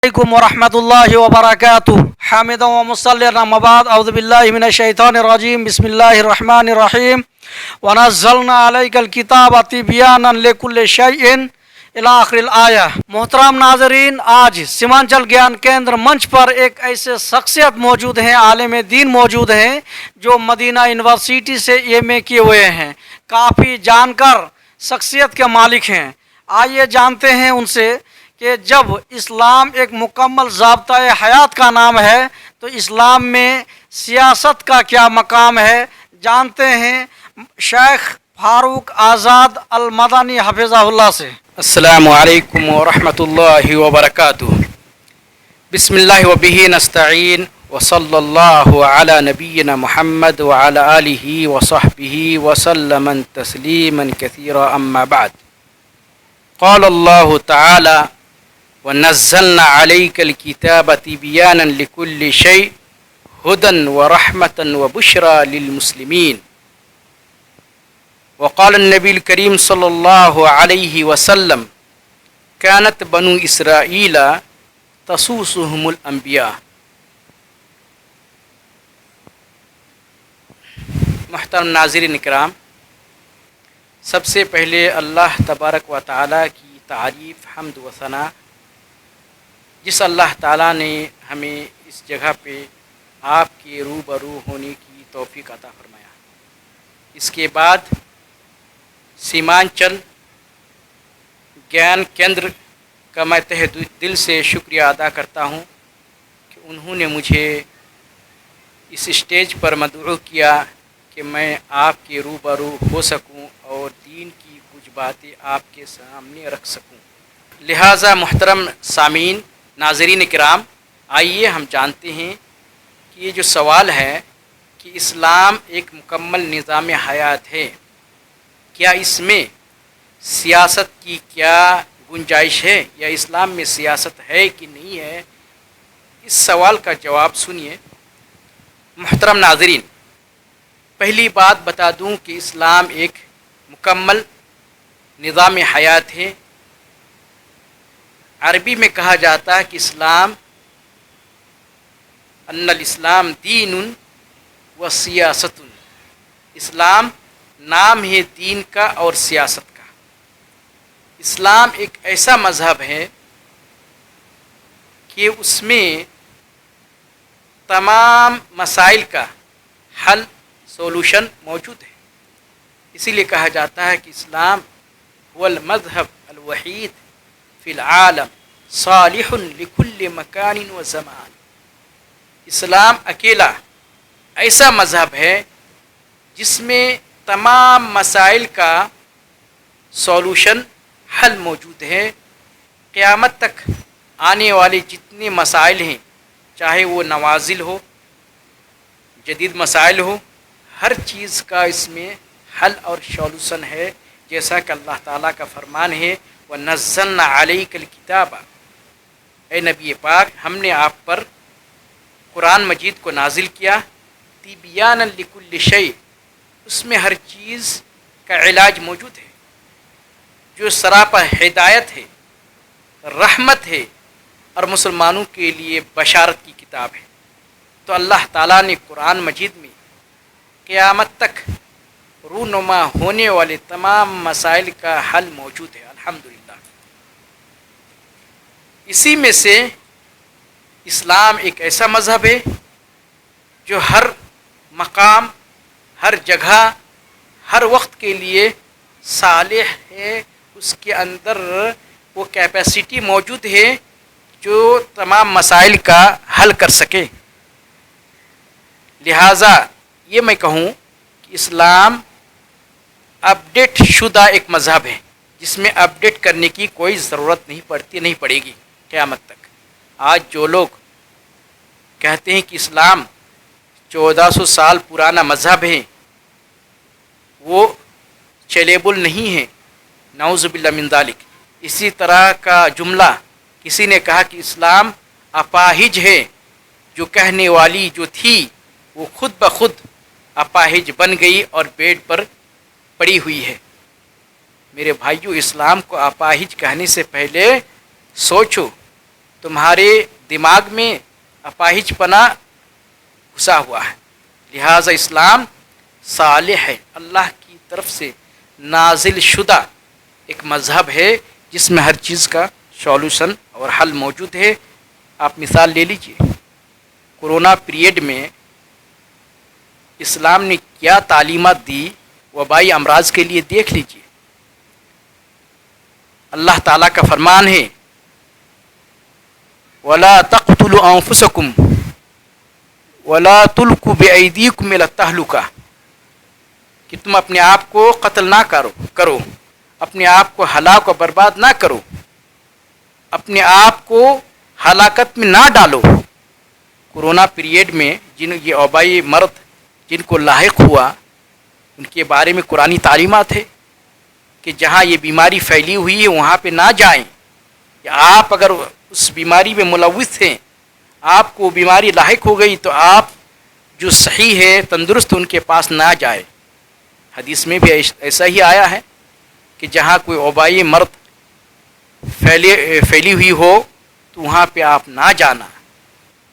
عليكم ورحمة الله وبركاته حامدا ومصليا مبعد أعوذ بالله من الشيطان الرجيم بسم الله الرحمن الرحيم ونزلنا عليك الكتاب تبيانا لكل شيء إلى آخر الآية۔ محترم ناظرین، آج سیمانچل گیان کیندر منچ پر ایک ایسے شخصیت موجود ہیں، عالم دین موجود ہیں جو مدینہ یونیورسٹی سے ایم اے کیے ہوئے ہیں، کافی جانکر شخصیت کے مالک ہیں۔ آئیے جانتے ہیں ان سے کہ جب اسلام ایک مکمل ضابطۂ حیات کا نام ہے تو اسلام میں سیاست کا کیا مقام ہے، جانتے ہیں شیخ فاروق آزاد المدنی حفظہ اللہ سے۔ السلام علیکم ورحمۃ اللہ وبرکاتہ۔ بسم اللہ وبہ نستعین وصلی اللہ علی نبینا محمد وعلی آلہ وصحبہ وسلم تسلیما کثیرا اما بعد۔ قال اللہ تعالی ونزلنا علیک الکتاب تبیانا لکل شیء ہدی ورحمۃ وبشری للمسلمین۔ وقال النبی الکریم صلی اللہ علیہ وسلم كانت بنو اسرائیل تسوسهم الانبیاء۔ محترم ناظرین کرام، سب سے پہلے اللہ تبارک و تعالیٰ کی تعریف، حمد و ثنا، جس اللہ تعالیٰ نے ہمیں اس جگہ پہ آپ کے روبرو ہونے کی توفیق عطا فرمایا۔ اس کے بعد سیمانچل گیان کیندر کا میں تہ دل سے شکریہ ادا کرتا ہوں کہ انہوں نے مجھے اس اسٹیج پر مدعو کیا کہ میں آپ کے روبرو ہو سکوں اور دین کی کچھ باتیں آپ کے سامنے رکھ سکوں۔ لہٰذا محترم سامعین، ناظرین کرام، آئیے ہم جانتے ہیں کہ یہ جو سوال ہے کہ اسلام ایک مکمل نظام حیات ہے، کیا اس میں سیاست کی کیا گنجائش ہے، یا اسلام میں سیاست ہے کہ نہیں ہے، اس سوال کا جواب سنیے۔ محترم ناظرین، پہلی بات بتا دوں کہ اسلام ایک مکمل نظام حیات ہے۔ عربی میں کہا جاتا ہے کہ اسلام ان الاسلام دین و سیاست۔ اسلام نام ہے دین کا اور سیاست کا۔ اسلام ایک ایسا مذہب ہے کہ اس میں تمام مسائل کا حل، سولوشن موجود ہے۔ اسی لیے کہا جاتا ہے کہ اسلام هو المذہب الوحید فی العالم صالح لکل مکان و زمان۔ اسلام اکیلا ایسا مذہب ہے جس میں تمام مسائل کا سولوشن، حل موجود ہے۔ قیامت تک آنے والے جتنے مسائل ہیں، چاہے وہ نوازل ہو، جدید مسائل ہو، ہر چیز کا اس میں حل اور سولوشن ہے، جیسا کہ اللہ تعالیٰ کا فرمان ہے وَنَزَّلْنَا عَلَيْكَ الْكِتَابَ۔ اے نبی پاک، ہم نے آپ پر قرآن مجید کو نازل کیا تِبْيَانًا لِكُلِّ شَيْءٍ، اس میں ہر چیز کا علاج موجود ہے، جو سراپا ہدایت ہے، رحمت ہے، اور مسلمانوں کے لیے بشارت کی کتاب ہے۔ تو اللہ تعالیٰ نے قرآن مجید میں قیامت تک رونما ہونے والے تمام مسائل کا حل موجود ہے، الحمدللہ۔ اسی میں سے اسلام ایک ایسا مذہب ہے جو ہر مقام، ہر جگہ، ہر وقت کے لیے صالح ہے۔ اس کے اندر وہ کیپیسٹی موجود ہے جو تمام مسائل کا حل کر سکے۔ لہٰذا یہ میں کہوں کہ اسلام اپڈیٹ شدہ ایک مذہب ہے، جس میں اپڈیٹ کرنے کی کوئی ضرورت نہیں پڑے گی قیامت تک۔ آج جو لوگ کہتے ہیں کہ اسلام 1400 سال پرانا مذہب ہے، وہ چیلیبل نہیں ہے، نعوذ باللہ من ذالک۔ اسی طرح کا جملہ کسی نے کہا کہ اسلام اپاہج ہے، جو کہنے والی جو تھی وہ خود بخود اپاہج بن گئی اور بیڈ پر پڑی ہوئی ہے۔ میرے بھائیو، اسلام کو اپاہج کہنے سے پہلے سوچو تمہارے دماغ میں اپاہج پنا گھسا ہوا ہے. لہٰذا اسلام صالح ہے، اللہ کی طرف سے نازل شدہ ایک مذہب ہے جس میں ہر چیز کا سولوشن اور حل موجود ہے. آپ مثال لے لیجئے، کورونا پیریڈ میں اسلام نے کیا تعلیمات دی وبائی امراض کے لیے، دیکھ لیجئے. اللہ تعالیٰ کا فرمان ہے وَلَا تَقْتُلُوا أَنفُسَكُمْ وَلَا تُلْقُوا بِأَيْدِيكُمْ إِلَى التَّهْلُكَةِ، کہ تم اپنے آپ کو قتل نہ کرو، اپنے آپ کو ہلاک و برباد نہ کرو، اپنے آپ کو ہلاکت میں نہ ڈالو. کورونا پیریڈ میں یہ وبائی مرض جن کو لاحق ہوا ان کے بارے میں قرآنی تعلیمات ہے کہ جہاں یہ بیماری پھیلی ہوئی ہے وہاں پہ نہ جائیں، یا آپ اگر اس بیماری میں ملوث ہیں، آپ کو بیماری لاحق ہو گئی تو آپ جو صحیح ہے تندرست ان کے پاس نہ جائے. حدیث میں بھی ایسا ہی آیا ہے کہ جہاں کوئی وبائی مرض پھیلی ہوئی ہو تو وہاں پہ آپ نہ جانا،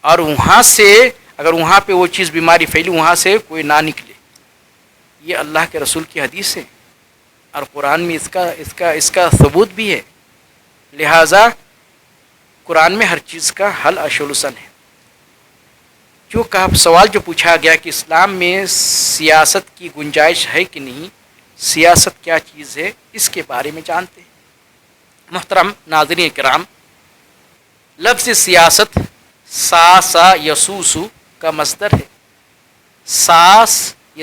اور وہاں سے اگر وہاں پہ وہ چیز بیماری پھیلی وہاں سے کوئی نہ نکلے. یہ اللہ کے رسول کی حدیث ہے اور قرآن میں اس کا ثبوت بھی ہے. لہٰذا قرآن میں ہر چیز کا حل اور سولوشن ہے. جو سوال جو پوچھا گیا کہ اسلام میں سیاست کی گنجائش ہے کہ نہیں، سیاست کیا چیز ہے، اس کے بارے میں جانتے ہیں. محترم ناظرین کرام، لفظ سیاست ساسا یسوسو کا مصدر ہے.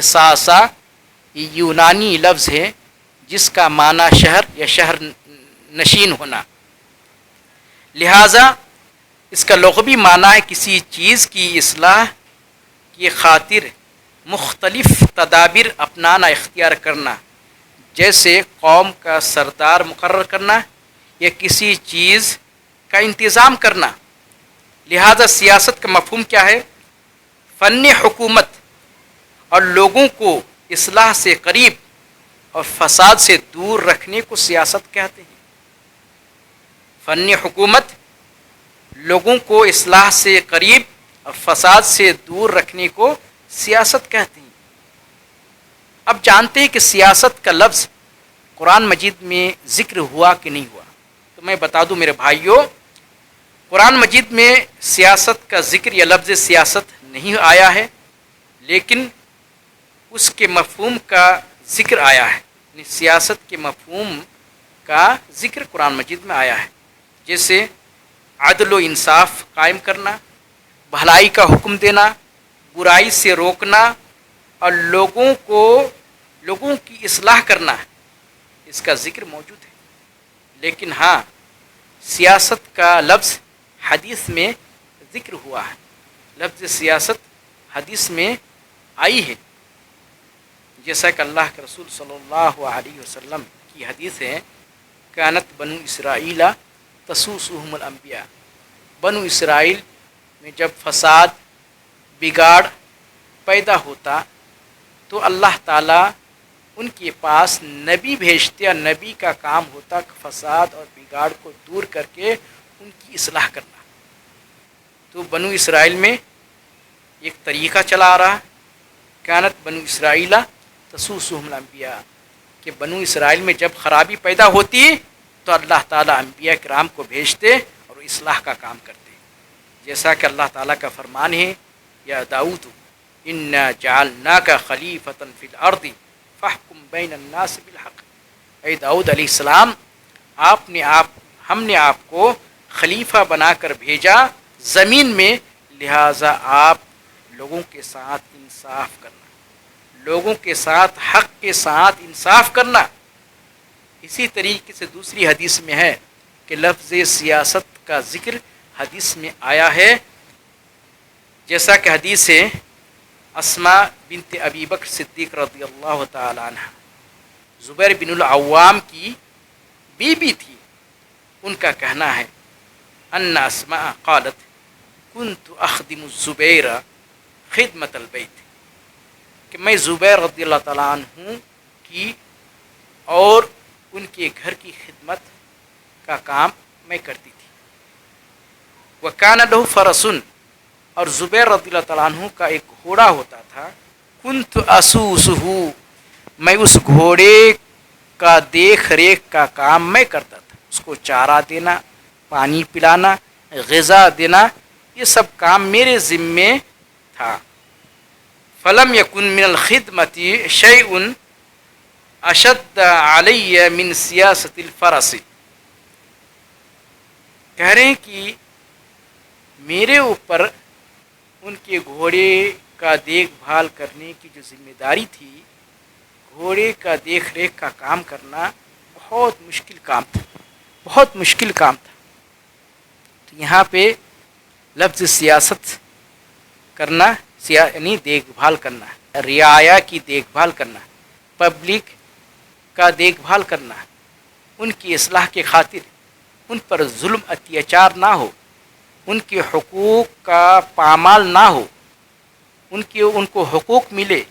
ساسا یہ یونانی لفظ ہے جس کا معنی شہر یا شہر نشین ہونا. لہٰذا اس کا لغوی معنی ہے کسی چیز کی اصلاح کی خاطر مختلف تدابیر اپنانا، اختیار کرنا، جیسے قوم کا سردار مقرر کرنا یا کسی چیز کا انتظام کرنا. لہذا سیاست کا مفہوم کیا ہے؟ فن حکومت اور لوگوں کو اصلاح سے قریب اور فساد سے دور رکھنے کو سیاست کہتے ہیں. فن حکومت، لوگوں کو اصلاح سے قریب اور فساد سے دور رکھنے کو سیاست کہتے ہیں. اب جانتے ہیں کہ سیاست کا لفظ قرآن مجید میں ذکر ہوا کہ نہیں ہوا. تو میں بتا دوں میرے بھائیوں، قرآن مجید میں سیاست کا ذکر یا لفظ سیاست نہیں آیا ہے، لیکن اس کے مفہوم کا ذکر آیا ہے. یعنی سیاست کے مفہوم کا ذکر قرآن مجید میں آیا ہے، جیسے عدل و انصاف قائم کرنا، بھلائی کا حکم دینا، برائی سے روکنا اور لوگوں کی اصلاح کرنا، اس کا ذکر موجود ہے. لیکن ہاں، سیاست کا لفظ حدیث میں ذکر ہوا ہے. لفظ سیاست حدیث میں آئی ہے، جیسا کہ اللہ کے رسول صلی اللہ علیہ وسلم کی حدیث ہے، کانت بنو اسرائیل تسوسهم الانبیاء. بنو اسرائیل میں جب فساد بگاڑ پیدا ہوتا تو اللہ تعالیٰ ان کے پاس نبی بھیجتے، اور نبی کا کام ہوتا فساد اور بگاڑ کو دور کر کے ان کی اصلاح کرنا. تو بنو اسرائیل میں ایک طریقہ چلا آ رہا، کانت بنو اسرائیل تسوسهم الانبیاء، کہ بنو اسرائیل میں جب خرابی پیدا ہوتی تو اللہ تعالیٰ انبیاء کرام کو بھیجتے اور اصلاح کا کام کرتے. جیسا کہ اللہ تعالیٰ کا فرمان ہے، یا داؤد انا جعلناک خلیفۃ فی الارض فاحکم بین الناس بالحق. اے داؤد علیہ السلام، ہم نے آپ کو خلیفہ بنا کر بھیجا زمین میں، لہٰذا آپ لوگوں کے ساتھ انصاف کرنا، لوگوں کے ساتھ حق کے ساتھ انصاف کرنا. اسی طریقے سے دوسری حدیث میں ہے کہ لفظ سیاست کا ذکر حدیث میں آیا ہے، جیسا کہ حدیث ہے اسماء بنت ابی بکر صدیق رضی اللہ تعالی عنہ، زبیر بن العوام کی بیوی تھی. ان کا کہنا ہے ان اسماء قالت كنت اخدم الزبیر خدمت البیت، کہ میں زبیر رضی اللہ تعالیٰ عنہ کی اور ان کے گھر کی خدمت کا کام میں کرتی تھی. وکان لہ فرسن، اور زبیر رضی اللہ تعالیٰ عنہ کا ایک گھوڑا ہوتا تھا، کنت اسوسہ، میں اس گھوڑے کا دیکھ ریکھ کا کام میں کرتا تھا، اس کو چارہ دینا، پانی پلانا، غذا دینا، یہ سب کام میرے ذمے تھا۔ فلم یکن من الخدمت شیء اشد علی من سیاست الفرس، کہہ رہے ہیں کہ میرے اوپر ان کے گھوڑے کا دیکھ بھال کرنے کی جو ذمہ داری تھی، گھوڑے کا دیکھ ریکھ کا کام کرنا بہت مشکل کام تھا، بہت مشکل کام تھا۔ تو یہاں پہ لفظ سیاست کرنا یعنی دیکھ بھال کرنا، رعایا کی دیکھ بھال کرنا، پبلک کا دیکھ بھال کرنا، ان کی اصلاح کے خاطر ان پر ظلم اتیاچار نہ ہو، ان کے حقوق کا پامال نہ ہو، ان کو حقوق ملے،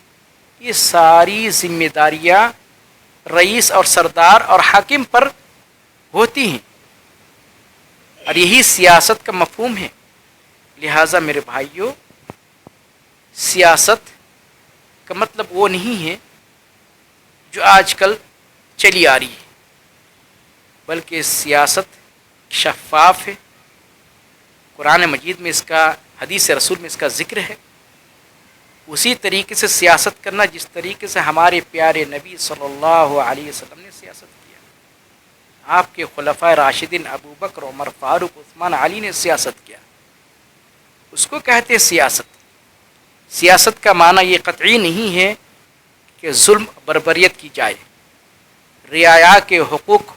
یہ ساری ذمہ داریاں رئیس اور سردار اور حاکم پر ہوتی ہیں، اور یہی سیاست کا مفہوم ہے۔ لہٰذا میرے بھائیوں، سیاست کا مطلب وہ نہیں ہے جو آج کل چلی آ رہی ہے، بلکہ سیاست شفاف ہے، قرآن مجید میں اس کا، حدیث رسول میں اس کا ذکر ہے۔ اسی طریقے سے سیاست کرنا جس طریقے سے ہمارے پیارے نبی صلی اللہ علیہ وسلم نے سیاست کیا، آپ کے خلفائے راشدین ابو بکر، عمر، فاروق، عثمان، علی نے سیاست کیا، اس کو کہتے سیاست۔ سیاست کا معنی یہ قطعی نہیں ہے کہ ظلم بربریت کی جائے، رعایا کے حقوق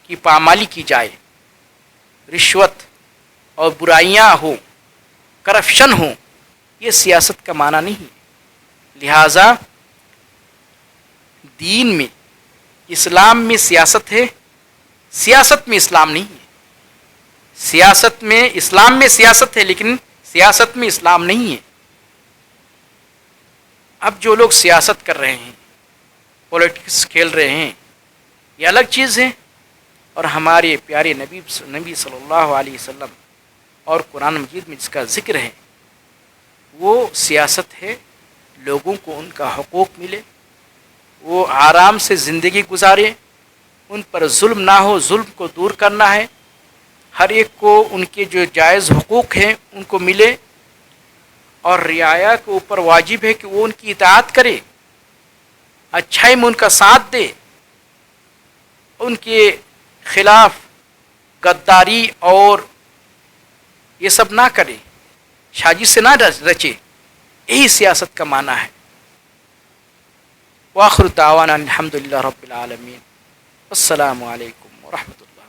کی پامالی کی جائے، رشوت اور برائیاں ہوں، کرپشن ہوں، یہ سیاست کا معنی نہیں ہے۔ لہٰذا دین میں، اسلام میں سیاست ہے، سیاست میں اسلام نہیں ہے۔ سیاست میں، اسلام میں سیاست ہے لیکن سیاست میں اسلام نہیں ہے۔ اب جو لوگ سیاست کر رہے ہیں، پولیٹکس کھیل رہے ہیں، یہ الگ چیز ہے، اور ہمارے پیارے نبی صلی اللہ علیہ وسلم اور قرآن مجید میں جس کا ذکر ہے وہ سیاست ہے، لوگوں کو ان کا حقوق ملے، وہ آرام سے زندگی گزارے، ان پر ظلم نہ ہو، ظلم کو دور کرنا ہے، ہر ایک کو ان کے جو جائز حقوق ہیں ان کو ملے، اور رعایا کے اوپر واجب ہے کہ وہ ان کی اطاعت کرے، اچھائی میں ان کا ساتھ دے، ان کے خلاف غداری اور یہ سب نہ کرے، سازش سے نہ رچے، یہی سیاست کا معنی ہے۔ وآخر دعوانا الحمد للہ رب العالمین، السلام علیکم ورحمۃ اللہ۔